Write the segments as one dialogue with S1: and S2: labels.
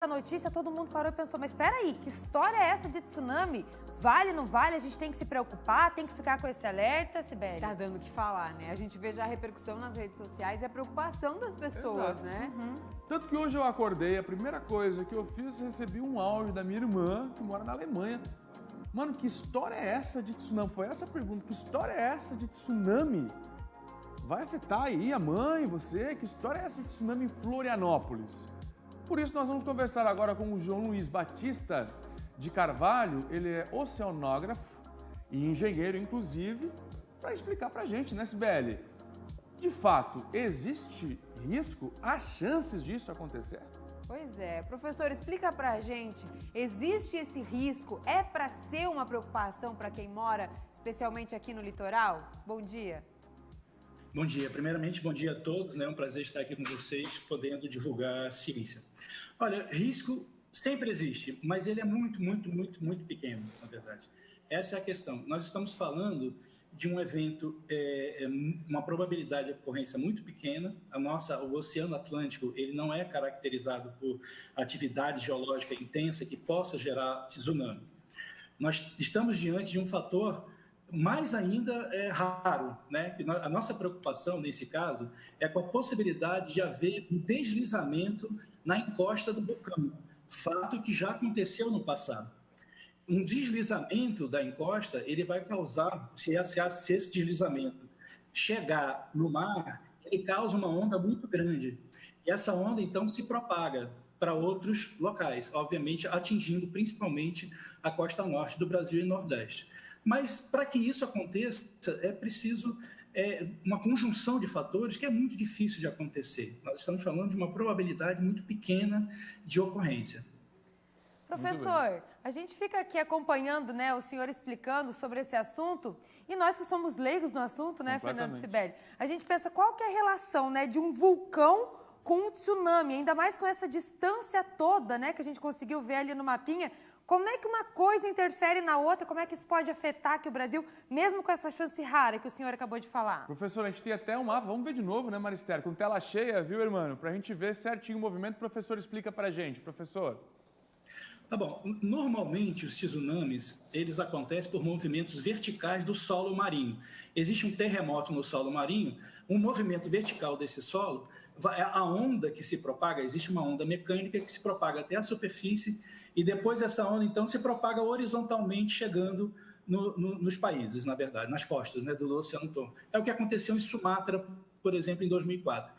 S1: a notícia, todo mundo parou e pensou, mas espera aí, que história é essa de tsunami? Vale, não vale? A gente tem que se preocupar, tem que ficar com esse alerta, Sibeli?
S2: Tá dando o que falar, né? A gente vê já a repercussão nas redes sociais e a preocupação das pessoas,
S3: Exato.
S2: né?
S3: Tanto que hoje eu acordei, a primeira coisa que eu fiz, recebi um áudio da minha irmã, que mora na Alemanha. Mano, que história é essa de tsunami? Foi essa a pergunta, que história é essa de tsunami? Vai afetar aí a mãe, você? Que história é essa de tsunami em Florianópolis? Por isso nós vamos conversar agora com o João Luiz Batista de Carvalho. Ele é oceanógrafo e engenheiro, inclusive, para explicar pra gente, né, Sibeli? De fato, existe risco? Há chances disso acontecer?
S2: Pois é. Professor, explica pra gente, existe esse risco? É pra ser uma preocupação para quem mora, especialmente aqui no litoral? Bom dia.
S4: Bom dia. Primeiramente, bom dia a todos. É um prazer estar aqui com vocês, podendo divulgar a ciência. Olha, risco sempre existe, mas ele é muito pequeno, na verdade. Essa é a questão. Nós estamos falando de um evento, uma probabilidade de ocorrência muito pequena. O Oceano Atlântico, ele não é caracterizado por atividade geológica intensa que possa gerar tsunami. Nós estamos diante de um fator mais ainda raro, né? A nossa preocupação, nesse caso, é com a possibilidade de haver um deslizamento na encosta do vulcão, fato que já aconteceu no passado. Um deslizamento da encosta, ele vai causar, se esse deslizamento chegar no mar, ele causa uma onda muito grande. E essa onda, então, se propaga para outros locais, obviamente atingindo principalmente a costa norte do Brasil e Nordeste. Mas, para que isso aconteça, é preciso uma conjunção de fatores que é muito difícil de acontecer. Nós estamos falando de uma probabilidade muito pequena de ocorrência.
S1: Professor, a gente fica aqui acompanhando, né, o senhor explicando sobre esse assunto, e nós que somos leigos no assunto, né, Fernando e Sibeli, a gente pensa qual que é a relação, né, de um vulcão com um tsunami, ainda mais com essa distância toda, né, que a gente conseguiu ver ali no mapinha. Como é que uma coisa interfere na outra? Como é que isso pode afetar aqui o Brasil, mesmo com essa chance rara que o senhor acabou de falar?
S3: Professor, a gente tem até um mapa, vamos ver de novo, né, Maristério? Com tela cheia, viu, irmão? Pra gente ver certinho o movimento, o professor explica pra gente. Professor.
S4: Tá bom. Normalmente, os tsunamis, eles acontecem por movimentos verticais do solo marinho. Existe um terremoto no solo marinho, um movimento vertical desse solo, a onda que se propaga, existe uma onda mecânica que se propaga até a superfície e depois essa onda, então, se propaga horizontalmente, chegando nos países, na verdade, nas costas, né, do Oceano Atlântico. É o que aconteceu em Sumatra, por exemplo, em 2004.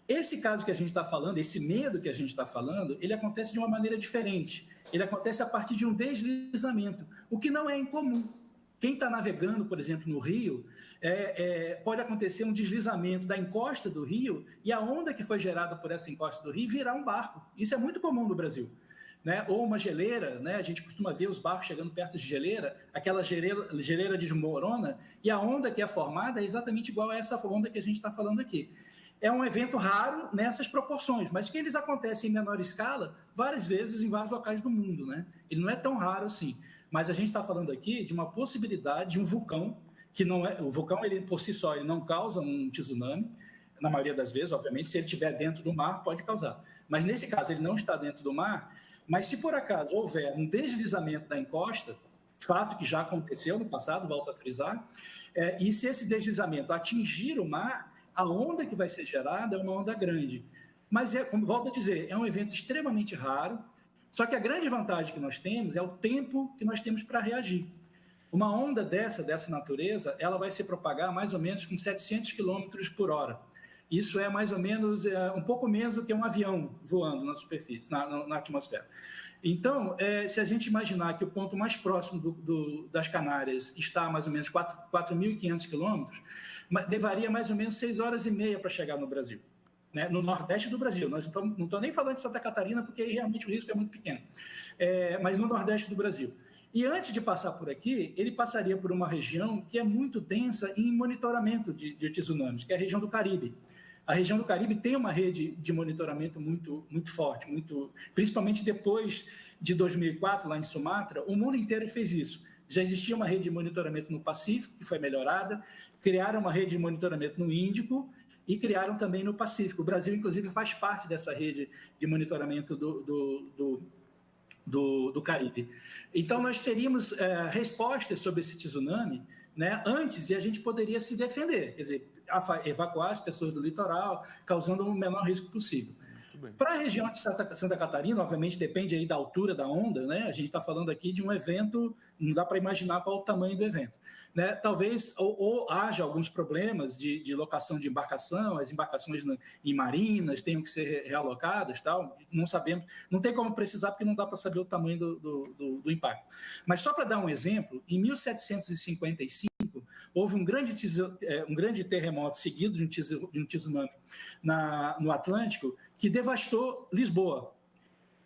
S4: Esse caso que a gente está falando, esse medo que a gente está falando, ele acontece de uma maneira diferente. Ele acontece a partir de um deslizamento, o que não é incomum. Quem está navegando, por exemplo, no Rio, pode acontecer um deslizamento da encosta do Rio e a onda que foi gerada por essa encosta do Rio virar um barco. Isso é muito comum no Brasil. Né? Ou uma geleira, né? A gente costuma ver os barcos chegando perto de geleira, aquela geleira desmorona e a onda que é formada é exatamente igual a essa onda que a gente está falando aqui. É um evento raro nessas proporções, mas que eles acontecem em menor escala várias vezes em vários locais do mundo, né? Ele não é tão raro assim. Mas a gente está falando aqui de uma possibilidade de um vulcão, que não é... O vulcão, ele, por si só, ele não causa um tsunami, na maioria das vezes, obviamente, se ele estiver dentro do mar, pode causar. Mas nesse caso, ele não está dentro do mar, mas se por acaso houver um deslizamento da encosta, fato que já aconteceu no passado, volto a frisar, e se esse deslizamento atingir o mar, a onda que vai ser gerada é uma onda grande. Mas, como volto a dizer, é um evento extremamente raro, só que a grande vantagem que nós temos é o tempo que nós temos para reagir. Uma onda dessa natureza, ela vai se propagar mais ou menos com 700 km por hora. Isso é mais ou menos, um pouco menos do que um avião voando na superfície, na atmosfera. Então, se a gente imaginar que o ponto mais próximo das Canárias está a mais ou menos 4.500 quilômetros, levaria mais ou menos 6 horas e meia para chegar no Brasil, né? No Nordeste do Brasil. Nós não estamos nem falando de Santa Catarina, porque realmente o risco é muito pequeno, mas no Nordeste do Brasil. E antes de passar por aqui, ele passaria por uma região que é muito densa em monitoramento de tsunamis, que é a região do Caribe. A região do Caribe tem uma rede de monitoramento muito forte, principalmente depois de 2004, lá em Sumatra, o mundo inteiro fez isso. Já existia uma rede de monitoramento no Pacífico, que foi melhorada, criaram uma rede de monitoramento no Índico, e criaram também no Pacífico. O Brasil, inclusive, faz parte dessa rede de monitoramento do Caribe. Então, nós teríamos respostas sobre esse tsunami, né, antes, e a gente poderia se defender, quer dizer, evacuar as pessoas do litoral, causando o menor risco possível. Para a região de Santa Catarina, obviamente, depende aí da altura da onda, né? A gente está falando aqui de um evento, não dá para imaginar qual o tamanho do evento, né? Talvez ou haja alguns problemas de locação de embarcação, as embarcações em marinas tenham que ser realocadas, tal. Não sabemos, não tem como precisar porque não dá para saber o tamanho do impacto. Mas só para dar um exemplo, em 1755 houve um grande terremoto seguido de um tsunami no Atlântico que devastou Lisboa.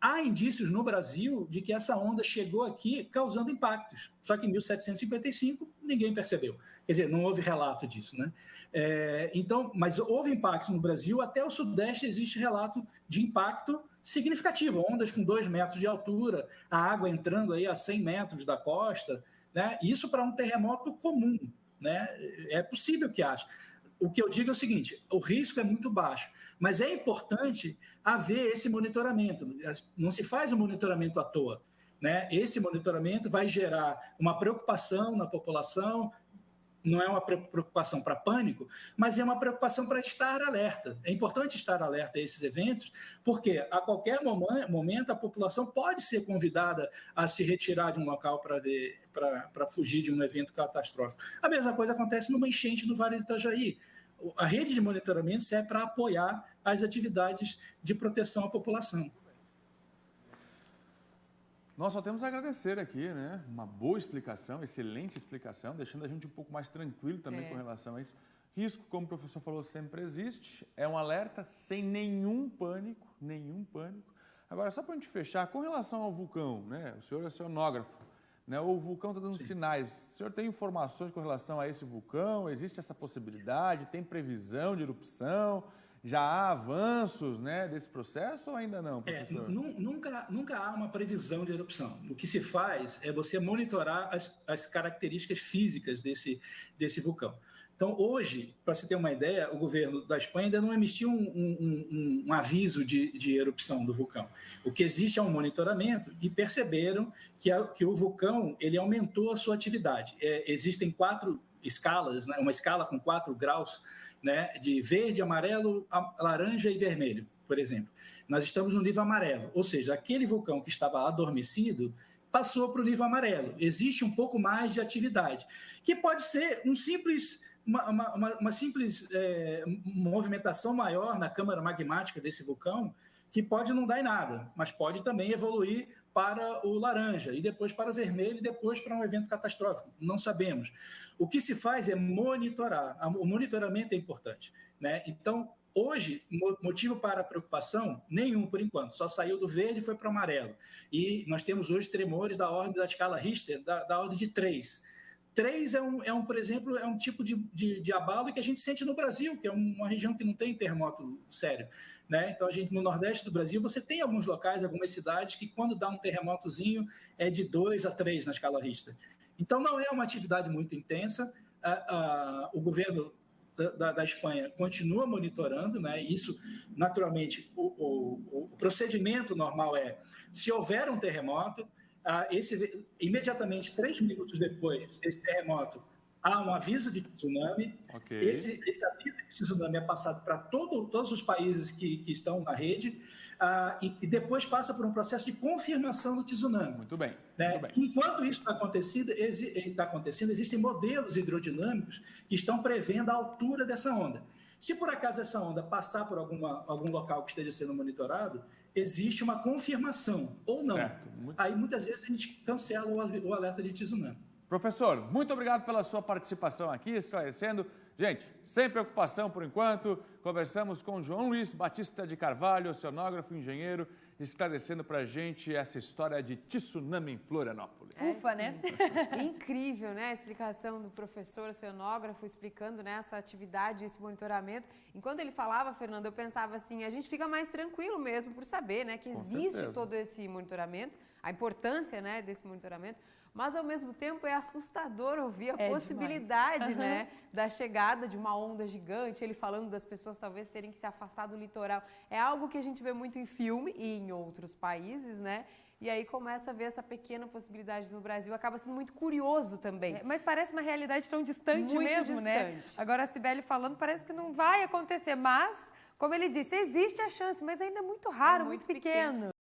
S4: Há indícios no Brasil de que essa onda chegou aqui causando impactos. Só que em 1755 ninguém percebeu. Quer dizer, não houve relato disso, né? Então, mas houve impactos no Brasil, até o Sudeste existe relato de impacto significativo. Ondas com 2 metros de altura, a água entrando aí a 100 metros da costa, né? Isso para um terremoto comum, né? É possível que haja. O que eu digo é o seguinte, o risco é muito baixo, mas é importante haver esse monitoramento. Não se faz um monitoramento à toa, né? Esse monitoramento vai gerar uma preocupação na população, não é uma preocupação para pânico, mas é uma preocupação para estar alerta. É importante estar alerta a esses eventos, porque a qualquer momento a população pode ser convidada a se retirar de um local para fugir de um evento catastrófico. A mesma coisa acontece numa enchente no Vale do Itajaí. A rede de monitoramento serve para apoiar as atividades de proteção à população.
S3: Nós só temos a agradecer aqui, né? Uma boa explicação, excelente explicação, deixando a gente um pouco mais tranquilo também com relação a isso. Risco, como o professor falou, sempre existe. É um alerta sem nenhum pânico, nenhum pânico. Agora, só para a gente fechar, com relação ao vulcão, né? O senhor é oceanógrafo, né? O vulcão está dando sinais. O senhor tem informações com relação a esse vulcão? Existe essa possibilidade? Tem previsão de erupção? Já há avanços, né, desse processo ou ainda não, professor?
S4: Nunca há uma previsão de erupção. O que se faz é você monitorar as características físicas desse vulcão. Então, hoje, para você ter uma ideia, o governo da Espanha ainda não emitiu um aviso de erupção do vulcão. O que existe é um monitoramento e perceberam que o vulcão ele aumentou a sua atividade. Existem 4 escalas, né, uma escala com 4 graus, né, de verde, amarelo, laranja e vermelho, por exemplo. Nós estamos no nível amarelo, ou seja, aquele vulcão que estava adormecido passou para o nível amarelo. Existe um pouco mais de atividade, que pode ser uma simples movimentação maior na câmara magmática desse vulcão, que pode não dar em nada, mas pode também evoluir para o laranja, e depois para o vermelho, e depois para um evento catastrófico. Não sabemos. O que se faz é monitorar. O monitoramento é importante, né? Então, hoje, motivo para preocupação? Nenhum, por enquanto. Só saiu do verde e foi para o amarelo. E nós temos hoje tremores da ordem da escala Richter, da ordem de 3. 3 por exemplo, é um tipo de abalo que a gente sente no Brasil, que é uma região que não tem terremoto sério, né? Então, no Nordeste do Brasil, você tem alguns locais, algumas cidades que, quando dá um terremotozinho, é de 2 a 3 na escala Richter. Então, não é uma atividade muito intensa. O governo da Espanha continua monitorando, né? Isso, naturalmente, o procedimento normal é, se houver um terremoto, imediatamente, 3 minutos depois desse terremoto, há um aviso de tsunami.
S3: Okay.
S4: Esse aviso de tsunami é passado para todos os países que estão na rede e depois passa por um processo de confirmação do tsunami.
S3: Muito bem.
S4: Né? Muito bem. Enquanto isso está acontecendo, existem modelos hidrodinâmicos que estão prevendo a altura dessa onda. Se por acaso essa onda passar por algum local que esteja sendo monitorado, existe uma confirmação ou não.
S3: Certo.
S4: Aí muitas vezes a gente cancela o alerta de tsunami.
S3: Professor, muito obrigado pela sua participação aqui, esclarecendo. Gente, sem preocupação por enquanto, conversamos com João Luiz Batista de Carvalho, oceanógrafo, engenheiro, esclarecendo para a gente essa história de tsunami em Florianópolis.
S1: Ufa, né?
S2: Incrível, né? A explicação do professor oceanógrafo explicando, né, essa atividade, esse monitoramento. Enquanto ele falava, Fernando, eu pensava assim, a gente fica mais tranquilo mesmo por saber, né, que existe todo esse monitoramento, a importância, né, desse monitoramento. mas ao mesmo tempo é assustador ouvir a possibilidade, né, da chegada de uma onda gigante, ele falando das pessoas talvez terem que se afastar do litoral. É algo que a gente vê muito em filme e em outros países, né? E aí começa a ver essa pequena possibilidade no Brasil, acaba sendo muito curioso também.
S1: Mas parece uma realidade tão distante
S2: muito
S1: mesmo,
S2: distante,
S1: né? Agora a Cibele falando, parece que não vai acontecer, mas, como ele disse, existe a chance, mas ainda é muito raro, muito pequeno.